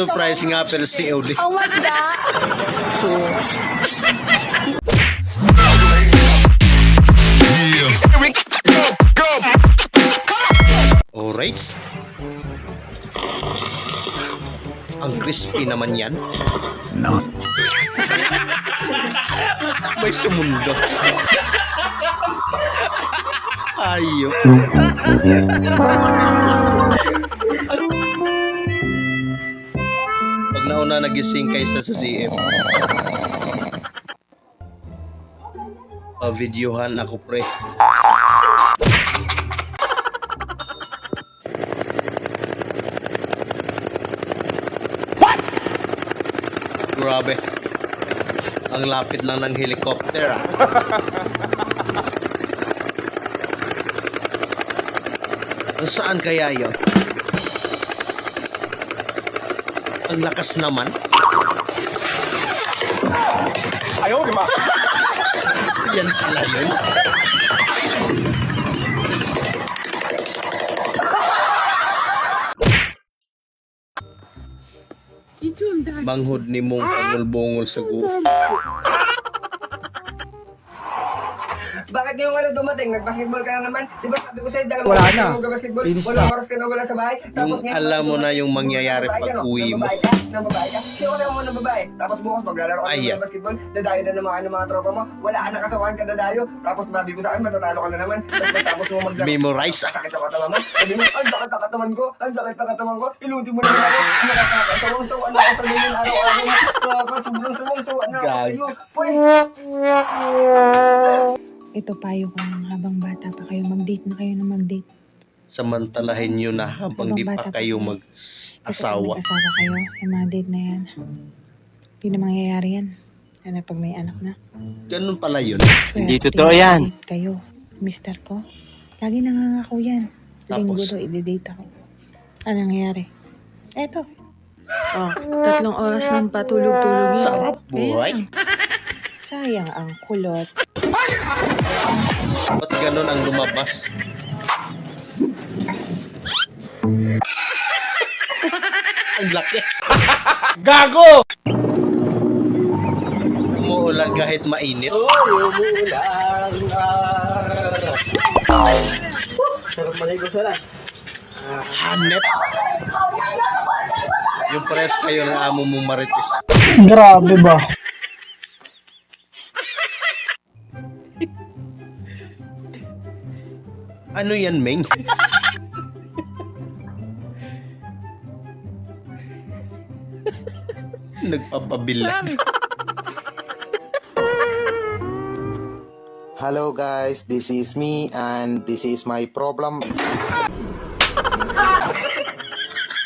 Surprise nga pero COD. How much that? Alright. Ang crispy naman yan. No. May sumundo. Ayok. Pag nauna nagising kaysa sa CM. Pa-videohan ako pre. Grabe. Ang lapit lang ng helicopter ah. Saan kaya yun? Ang lakas naman. Ayaw, di ba? Yan pala yun. Manghod ni mong pangulbongol sa guho. Bakit yung dumating? Nag-basketball ka na naman? Di ba sabi ko sa'yo, Wala oras na. ka mag-basketball? Finish Walang na. oras ka na wala sa bahay? Yung alam mo na yung mangyayari pag uwi mo. Nang babae ka? Sino ka mo ng babae? Tapos bukas maglalaro ka Ayan. ng basketball, dadayo na naman ng mga tropa mo, wala ka nakasawaan ka dadayo, tapos sabi ko sa akin, matatalo ka na naman, tapos mo maglaro. Memorize ah. Sakit ang katawan mo. Sabi mo, ang sakit ang katawan ko, ang sakit ang katawan ko, iluti mo na ako, nakakatawa na ako sa ganyan araw-araw, nakakasubong-subong na ako sa'yo. Ito payo ko nung habang bata pa kayo, mag-date na kayo na mag-date. Samantalahin nyo na habang di pa kayo Kasi mag-asawa. pag nag-asawa kayo, yung mga date na yan, hindi na mangyayari yan. Ano pag may anak na. Ganun pala yun. Hindi totoo yan. Kayo, mister ko, lagi nangangako yan. Linggo Tapos? daw, i-date ako. Ano nangyayari? Eto. Oh, 3 oras ng patulog-tulog yun. Sarap boy. Ayan. Sayang ang kulot. Ba't ganun ang lumabas? Ang laki. Gago! Umuulan kahit mainit. Sarap maligo sana. Hanep. Yung pares kayo ng amo mo marites. Grabe ba? Ano yan, Meng? Nagpapabila. Hello guys, this is me and this is my problem.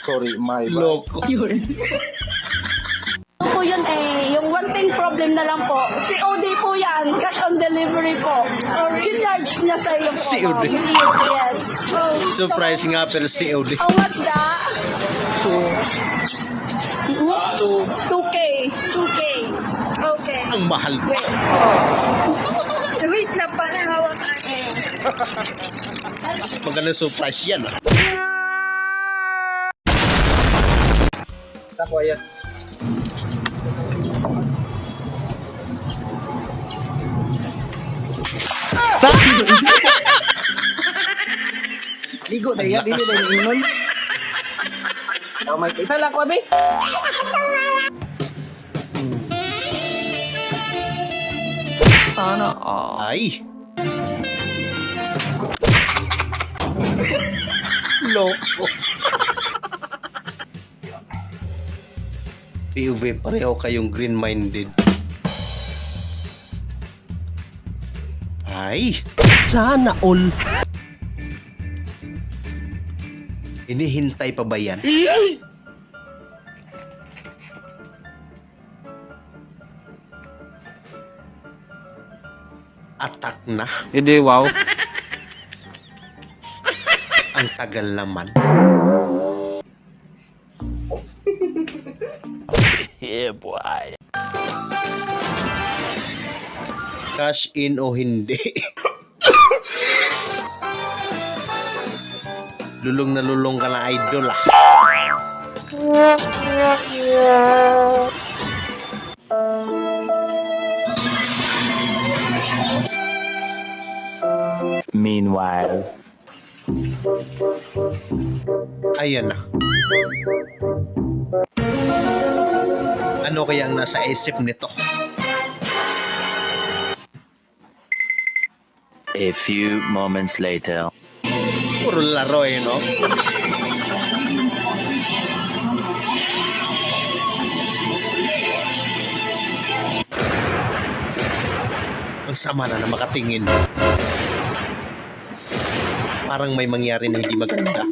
Sorry, my bad. Loko. Po yun yung one thing problem na lang po, COD po yan, cash on delivery po. Or charge niya sa iyo po. COD? Yes. Surprise nga pero COD. How much that? 2K. 2K. Okay. Ang mahal pa. Wait. Wait na pala, hawak Magandang surprise yan ah. Sa kuya. Ligo na yan, ligo na yung inon. May isa lang ko, abi. Ay. Loko. POV, pareho kayong green-minded. Ay, sana all. Hinihintay pa ba yan? Atak na. Hindi, wow. Ang tagal naman. Yeah, boy. Cash in o hindi. Lulong na lulong ka na idol ah. Ayan na. Ano kaya ang nasa isip nito? A few moments later. Puro laro eh, no? Ang sama na makatingin. Parang may mangyari na hindi maganda.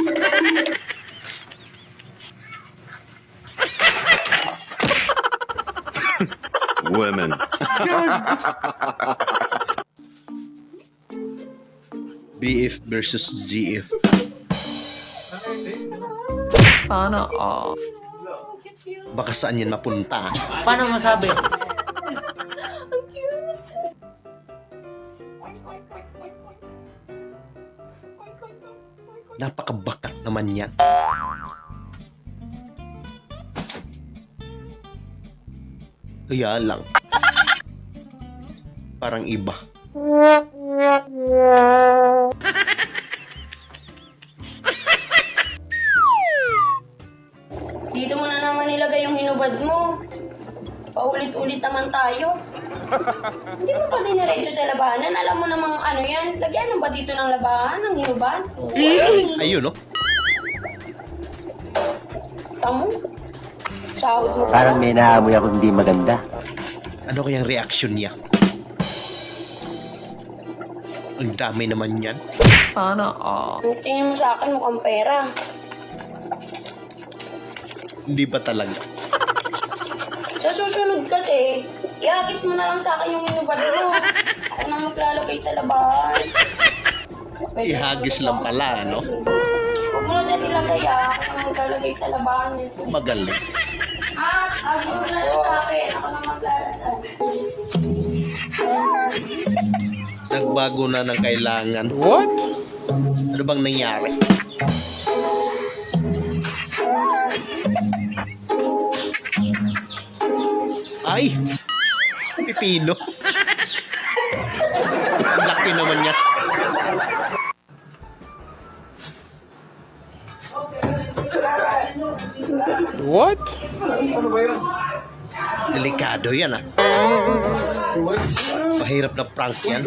Women. BF versus GF. Sana all. Baka saan yan mapunta? Paano masabi? Napakabakat naman yan. Kaya lang. Parang iba. Dito mo na naman nilagay yung hinubad mo. Paulit-ulit naman tayo. Hindi mo pa diniretso sa labanan. Alam mo namang ano yan. Lagyan ba dito ng labahan, ng hinubad? Ayun, no? Tamo? Sahod mo pa. Parang may naamoy ako hindi maganda. Ano kayang reaction niya? Ang dami naman yan. Sana all. Ang tingin mo sa akin mukhang pera. Hindi ba talaga? Sa susunod kasi, ihagis mo na lang sa akin yung hinubad mo. Ako na maglalagay sa labahan. Pwede Ihagis mo lang ito. pala, no? Huwag mo na dyan ilagay Ako na maglalagay sa labahan nito. Magaling. Hagis mo na lang sa akin. Ako na maglalagay. Nagbago na ng kailangan. What? Ano bang nangyari? Ay! Pipino. Ang laki naman niya. What? Delikado yan, ah. Mahirap na prank yan.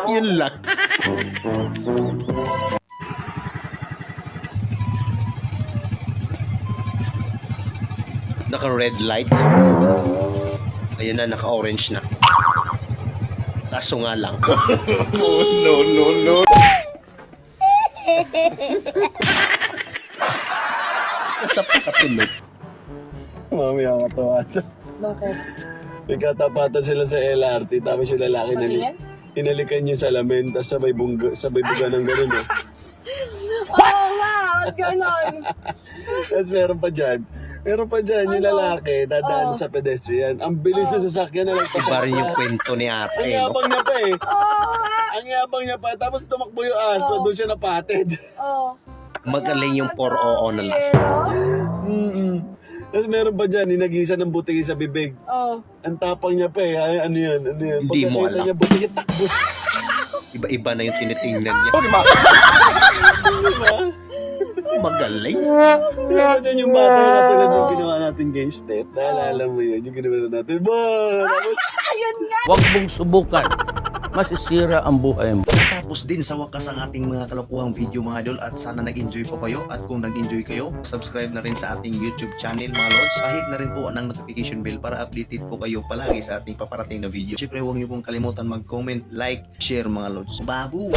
Yun lang. Naka-red light. Ayun na, naka-orange na. Kaso nga lang. No. Nasa pakatulog. Mami, nakakatawa ito. Bakit? Nagkatapatan sila sa LRT, tapos yung lalaki inalikan yung salamin, tapos sabay buga ng gano'n. Eh. Oo nga, ganon. Tapos meron pa dyan yung lalaki, dadaan sa pedestrian. Ang bilis yung sasakyan na lang. Iba rin yung kwento ni Ang ate, no? yabang niya pa eh. Ang yabang niya pa, tapos tumakbo yung aso, doon siya napatid. Oo. Magaling yung 4-oo na lang. Tapos meron pa dyan, ninagisa ng butiki sa bibig. Oo. Ang tapang niya pa eh. Ay, ano yan? Hindi mo Pagkakita alam. niya, butiki takbo. Iba-iba na yung tinitingnan niya. Diba? Magaling. Meron dyan yung bata na katulad yung ginawa natin gay step. Naalala mo yun, yung ginawa natin. Tapos, Huwag mong subukan. Masisira ang buhay mo. Tapos din sa wakas ang ating mga kalokohang video mga idol at sana nag-enjoy po kayo at kung nag-enjoy kayo, subscribe na rin sa ating YouTube channel mga lords. Pahit na rin po ng notification bell para updated po kayo palagi sa ating paparating na video. Siyempre huwag niyo pong kalimutan mag-comment, like, share mga lords. Babu!